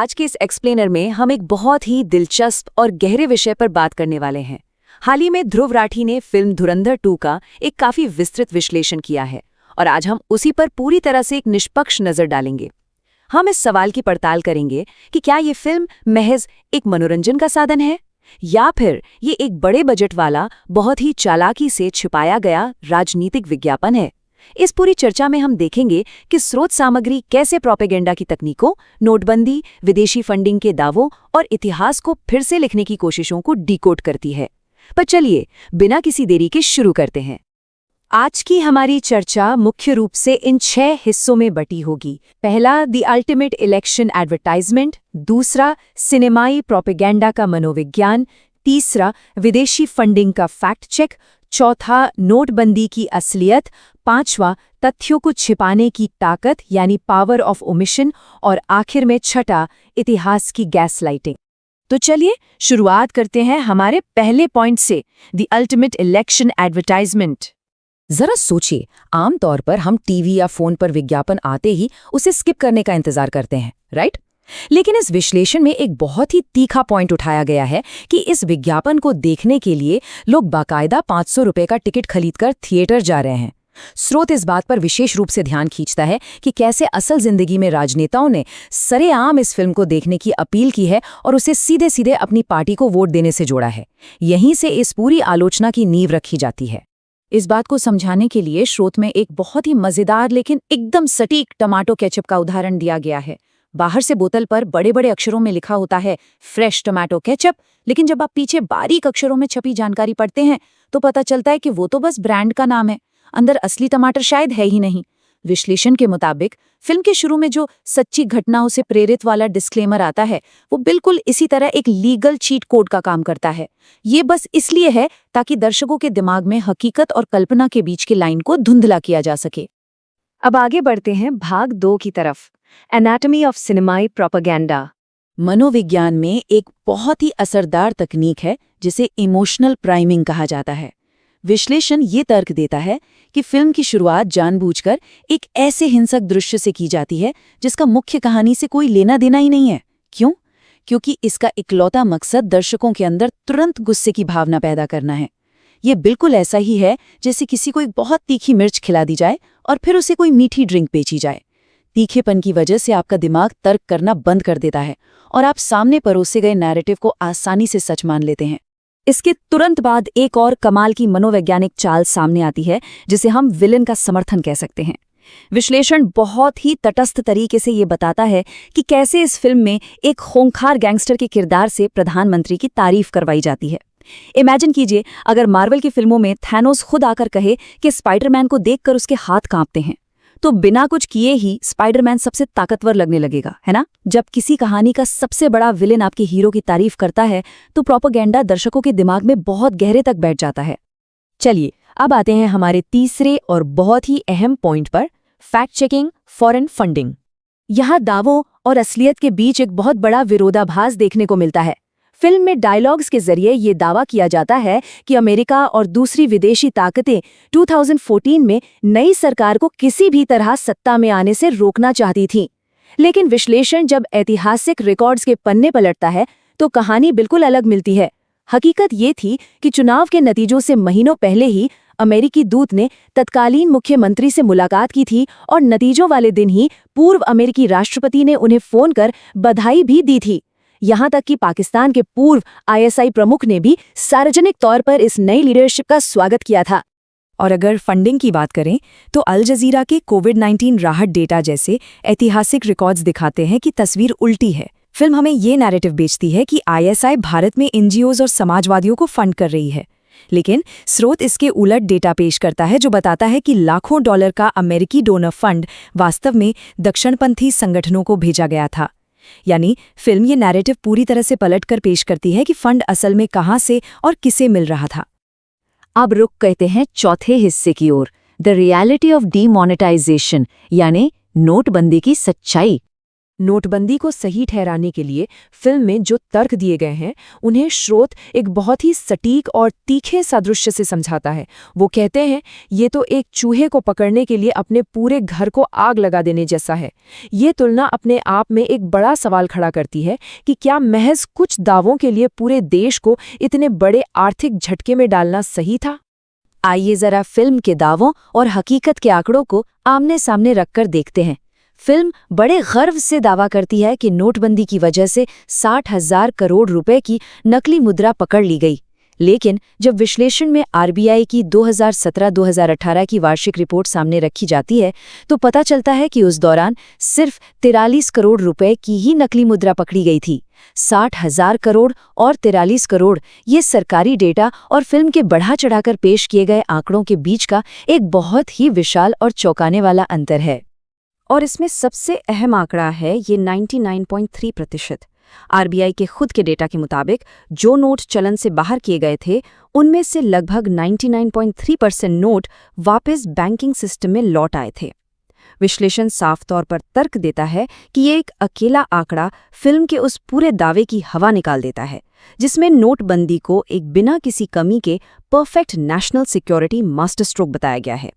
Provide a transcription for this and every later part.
आज के इस एक्सप्लेनर में हम एक बहुत ही दिलचस्प और गहरे विषय पर बात करने वाले हैं। हाल ही में ध्रुव राठी ने फिल्म धुरंधर 2 का एक काफी विस्तृत विश्लेषण किया है और आज हम उसी पर पूरी तरह से एक निष्पक्ष नजर डालेंगे। हम इस सवाल की पड़ताल करेंगे कि क्या ये फिल्म महज एक मनोरंजन का साधन है या फिर ये एक बड़े बजट वाला बहुत ही चालाकी से छिपाया गया राजनीतिक विज्ञापन है। इस पूरी चर्चा में हम देखेंगे कि स्रोत सामग्री कैसे प्रोपेगेंडा की तकनीकों, नोटबंदी, विदेशी फंडिंग के दावों और इतिहास को फिर से लिखने की कोशिशों को डिकोड करती है। पर चलिए बिना किसी देरी के शुरू करते हैं। आज की हमारी चर्चा मुख्य रूप से इन 6 हिस्सों में बटी होगी। पहला, द अल्टीमेट इलेक्शन एडवर्टाइजमेंट। दूसरा, सिनेमाई प्रोपेगेंडा का मनोविज्ञान। तीसरा, विदेशी फंडिंग का फैक्ट चेक। चौथा, नोटबंदी की असलियत। पांचवा, तथ्यों को छिपाने की ताकत यानी पावर ऑफ ओमिशन। और आखिर में छठा, इतिहास की गैसलाइटिंग। तो चलिए शुरुआत करते हैं हमारे पहले पॉइंट से, द अल्टीमेट इलेक्शन एडवर्टाइजमेंट। जरा सोचिए, आमतौर पर हम टीवी या फोन पर विज्ञापन आते ही उसे स्किप करने का इंतजार करते हैं, राइट? लेकिन इस विश्लेषण में एक बहुत ही तीखा पॉइंट उठाया गया है कि इस विज्ञापन को देखने के लिए लोग बाकायदा 500 रुपए का टिकट खरीदकर थिएटर जा रहे हैं। स्रोत इस बात पर विशेष रूप से ध्यान खींचता है कि कैसे असल जिंदगी में राजनेताओं ने सरेआम इस फिल्म को देखने की अपील की है और उसे सीधे सीधे अपनी पार्टी को वोट देने से जोड़ा है। यहीं से इस पूरी आलोचना की नींव रखी जाती है। इस बात को समझाने के लिए स्रोत में एक बहुत ही मजेदार लेकिन एकदम सटीक टमाटो केचप का उदाहरण दिया गया है। बाहर से बोतल पर बड़े बड़े अक्षरों में लिखा होता है फ्रेश टमाटो केचप, लेकिन जब आप पीछे बारीक अक्षरों में छपी जानकारी पढ़ते हैं तो पता चलता है कि वो तो बस ब्रांड का नाम है, अंदर असली टमाटर शायद है ही नहीं। विश्लेषण के मुताबिक फिल्म के शुरू में जो सच्ची घटनाओं से प्रेरित वाला डिस्क्लेमर आता है वो बिल्कुल इसी तरह एक लीगल चीट कोड का काम करता है। ये बस इसलिए है ताकि दर्शकों के दिमाग में हकीकत और कल्पना के बीच की लाइन को धुंधला किया जा सके। अब आगे बढ़ते हैं भाग 2 की तरफ, एनाटॉमी ऑफ सिनेमाई प्रोपेगेंडा। मनोविज्ञान में एक बहुत ही असरदार तकनीक है जिसे इमोशनल प्राइमिंग कहा जाता है। विश्लेषण ये तर्क देता है कि फिल्म की शुरुआत जानबूझकर एक ऐसे हिंसक दृश्य से की जाती है जिसका मुख्य कहानी से कोई लेना देना ही नहीं है। क्यों? क्योंकि इसका इकलौता मकसद दर्शकों के अंदर तुरंत गुस्से की भावना पैदा करना है। ये बिल्कुल ऐसा ही है जैसे किसी को एक बहुत तीखी मिर्च खिला दी जाए और फिर उसे कोई मीठी ड्रिंक बेची जाए। तीखेपन की वजह से आपका दिमाग तर्क करना बंद कर देता है और आप सामने परोसे गए नैरेटिव को आसानी से सच मान लेते हैं। इसके तुरंत बाद एक और कमाल की मनोवैज्ञानिक चाल सामने आती है जिसे हम विलेन का समर्थन कह सकते हैं। विश्लेषण बहुत ही तटस्थ तरीके से ये बताता है कि कैसे इस फिल्म में एक खूंखार गैंगस्टर के किरदार से प्रधानमंत्री की तारीफ करवाई जाती है। इमेजिन कीजिए अगर मार्वल की फिल्मों में थैनोस खुद आकर कहे कि स्पाइडरमैन को देखकर उसके हाथ कांपते हैं, तो बिना कुछ किए ही स्पाइडरमैन सबसे ताकतवर लगने लगेगा, है ना? जब किसी कहानी का सबसे बड़ा विलेन आपके हीरो की तारीफ करता है तो प्रोपेगेंडा दर्शकों के दिमाग में बहुत गहरे तक बैठ जाता है। चलिए अब आते हैं हमारे तीसरे और बहुत ही अहम पॉइंट पर, फैक्ट चेकिंग, फॉरेन फंडिंग। यहाँ दावों और असलियत के बीच एक बहुत बड़ा विरोधाभास देखने को मिलता है। फिल्म में डायलॉग्स के जरिए ये दावा किया जाता है कि अमेरिका और दूसरी विदेशी ताकतें 2014 में नई सरकार को किसी भी तरह सत्ता में आने से रोकना चाहती थीं। लेकिन विश्लेषण जब ऐतिहासिक रिकॉर्ड्स के पन्ने पलटता है तो कहानी बिल्कुल अलग मिलती है। हकीकत ये थी कि चुनाव के नतीजों से महीनों पहले ही अमेरिकी दूत ने तत्कालीन मुख्यमंत्री से मुलाकात की थी और नतीजों वाले दिन ही पूर्व अमेरिकी राष्ट्रपति ने उन्हें फोन कर बधाई भी दी थी। यहाँ तक कि पाकिस्तान के पूर्व ISI प्रमुख ने भी सार्वजनिक तौर पर इस नई लीडरशिप का स्वागत किया था। और अगर फंडिंग की बात करें तो अल जजीरा के कोविड-19 राहत डेटा जैसे ऐतिहासिक रिकॉर्ड्स दिखाते हैं कि तस्वीर उल्टी है। फिल्म हमें ये नैरेटिव बेचती है कि ISI भारत में NGOs और समाजवादियों को फंड कर रही है, लेकिन स्रोत इसके उलट डेटा पेश करता है जो बताता है कि लाखों डॉलर का अमेरिकी डोनर फंड वास्तव में दक्षिणपंथी संगठनों को भेजा गया था। यानी फिल्म ये नैरेटिव पूरी तरह से पलटकर पेश करती है कि फंड असल में कहां से और किसे मिल रहा था। अब रुक कहते हैं चौथे हिस्से की ओर, द रियलिटी ऑफ डीमोनेटाइजेशन यानी नोटबंदी की सच्चाई। नोटबंदी को सही ठहराने के लिए फिल्म में जो तर्क दिए गए हैं उन्हें स्रोत एक बहुत ही सटीक और तीखे सादृश्य से समझाता है। वो कहते हैं ये तो एक चूहे को पकड़ने के लिए अपने पूरे घर को आग लगा देने जैसा है। ये तुलना अपने आप में एक बड़ा सवाल खड़ा करती है कि क्या महज कुछ दावों के लिए पूरे देश को इतने बड़े आर्थिक झटके में डालना सही था। आइए जरा फिल्म के दावों और हकीकत के आंकड़ों को आमने सामने रखकर देखते हैं। फिल्म बड़े गर्व से दावा करती है कि नोटबंदी की वजह से 60,000 करोड़ रुपए की नकली मुद्रा पकड़ ली गई, लेकिन जब विश्लेषण में आरबीआई की 2017-2018 की वार्षिक रिपोर्ट सामने रखी जाती है तो पता चलता है कि उस दौरान सिर्फ 43 करोड़ रुपए की ही नकली मुद्रा पकड़ी गई थी। 60,000 करोड़ और 43 करोड़, ये सरकारी डेटा और फिल्म के बढ़ा चढ़ाकर पेश किए गए आंकड़ों के बीच का एक बहुत ही विशाल और चौंकाने वाला अंतर है। और इसमें सबसे अहम आंकड़ा है ये 99.3%। आरबीआई के खुद के डेटा के मुताबिक जो नोट चलन से बाहर किए गए थे उनमें से लगभग 99.3% नोट वापस बैंकिंग सिस्टम में लौट आए थे। विश्लेषण साफ तौर पर तर्क देता है कि ये एक अकेला आंकड़ा फिल्म के उस पूरे दावे की हवा निकाल देता है जिसमें नोटबंदी को एक बिना किसी कमी के perfect national security master stroke बताया गया है।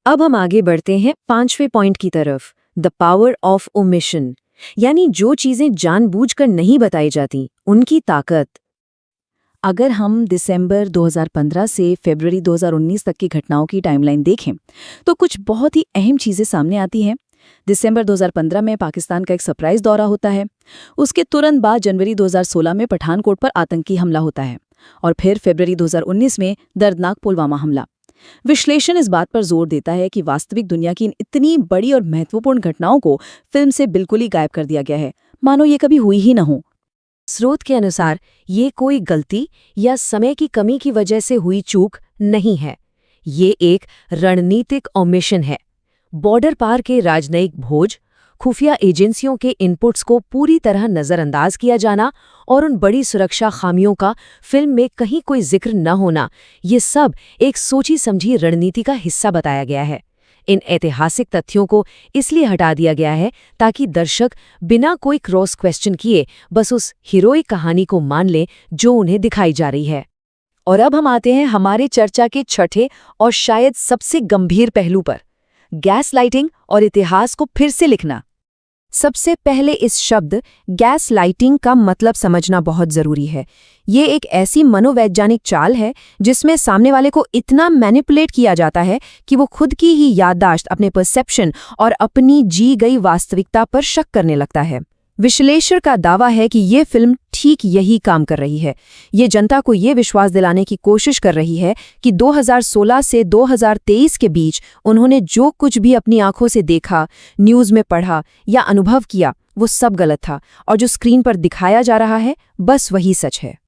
अब हम आगे बढ़ते हैं 5वें पॉइंट की तरफ, द पावर ऑफ ओमिशन, यानी जो चीजें जानबूझकर नहीं बताई जाती उनकी ताकत। अगर हम दिसंबर 2015 से फरवरी 2019 तक की घटनाओं की टाइमलाइन देखें तो कुछ बहुत ही अहम चीजें सामने आती हैं। दिसंबर 2015 में पाकिस्तान का एक सरप्राइज दौरा होता है। उसके तुरंत बाद जनवरी 2016 में पठानकोट पर आतंकी हमला होता है और फिर फरवरी 2019 में दर्दनाक पुलवामा हमला। विश्लेषण इस बात पर जोर देता है कि वास्तविक दुनिया की इन इतनी बड़ी और महत्वपूर्ण घटनाओं को फिल्म से बिल्कुल ही गायब कर दिया गया है, मानो ये कभी हुई ही न हो। स्रोत के अनुसार ये कोई गलती या समय की कमी की वजह से हुई चूक नहीं है, ये एक रणनीतिक ओमिशन है। बॉर्डर पार के राजनयिक भोज, खुफिया एजेंसियों के इनपुट्स को पूरी तरह नज़रअंदाज किया जाना और उन बड़ी सुरक्षा खामियों का फिल्म में कहीं कोई जिक्र न होना, ये सब एक सोची समझी रणनीति का हिस्सा बताया गया है। इन ऐतिहासिक तथ्यों को इसलिए हटा दिया गया है ताकि दर्शक बिना कोई क्रॉस क्वेश्चन किए बस उस हीरोइक कहानी को मान लें जो उन्हें दिखाई जा रही है। और अब हम आते हैं हमारे चर्चा के छठे और शायद सबसे गंभीर पहलू पर, गैस लाइटिंग और इतिहास को फिर से लिखना। सबसे पहले इस शब्द गैस लाइटिंग का मतलब समझना बहुत जरूरी है। ये एक ऐसी मनोवैज्ञानिक चाल है जिसमें सामने वाले को इतना मैनिपुलेट किया जाता है कि वो खुद की ही याददाश्त, अपने परसेप्शन और अपनी जी गई वास्तविकता पर शक करने लगता है। विश्लेषक का दावा है कि ये फिल्म ठीक यही काम कर रही है। ये जनता को ये विश्वास दिलाने की कोशिश कर रही है कि 2016 से 2023 के बीच उन्होंने जो कुछ भी अपनी आंखों से देखा, न्यूज़ में पढ़ा या अनुभव किया वो सब गलत था और जो स्क्रीन पर दिखाया जा रहा है बस वही सच है।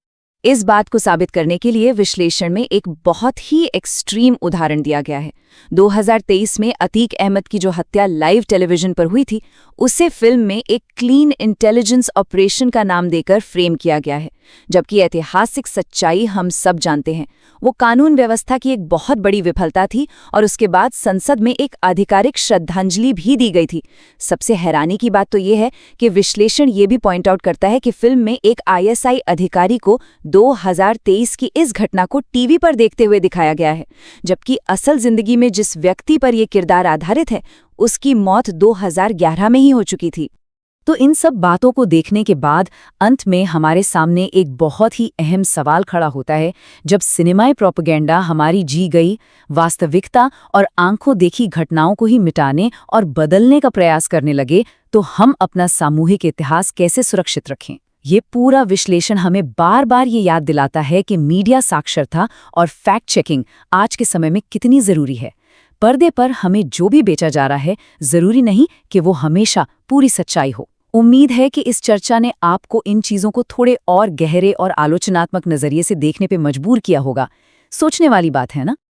इस बात को साबित करने के लिए विश्लेषण में एक बहुत ही एक्सट्रीम उदाहरण दिया गया है। 2023 में अतीक अहमद की जो हत्या लाइव टेलीविजन पर हुई थी उसे फिल्म में एक क्लीन इंटेलिजेंस ऑपरेशन का नाम देकर फ्रेम किया गया है, जबकि ऐतिहासिक सच्चाई हम सब जानते हैं वो कानून व्यवस्था की एक बहुत बड़ी विफलता थी और उसके बाद संसद में एक आधिकारिक श्रद्धांजलि भी दी गई थी। सबसे हैरानी की बात तो ये है कि विश्लेषण ये भी पॉइंट आउट करता है कि फिल्म में एक आईएसआई अधिकारी को 2023 की इस घटना को टीवी पर देखते हुए दिखाया गया है, जबकि असल जिंदगी में जिस व्यक्ति पर यह किरदार आधारित है उसकी मौत 2011 में ही हो चुकी थी। तो इन सब बातों को देखने के बाद अंत में हमारे सामने एक बहुत ही अहम सवाल खड़ा होता है। जब सिनेमाई प्रोपेगेंडा हमारी जी गई वास्तविकता और आंखों देखी घटनाओं को ही मिटाने और बदलने का प्रयास करने लगे तो हम अपना सामूहिक इतिहास कैसे सुरक्षित रखें? ये पूरा विश्लेषण हमें बार बार ये याद दिलाता है कि मीडिया साक्षरता और फैक्ट चेकिंग आज के समय में कितनी जरूरी है। पर्दे पर हमें जो भी बेचा जा रहा है जरूरी नहीं कि वो हमेशा पूरी सच्चाई हो। उम्मीद है कि इस चर्चा ने आपको इन चीजों को थोड़े और गहरे और आलोचनात्मक नजरिए से देखने पे मजबूर किया होगा। सोचने वाली बात है ना?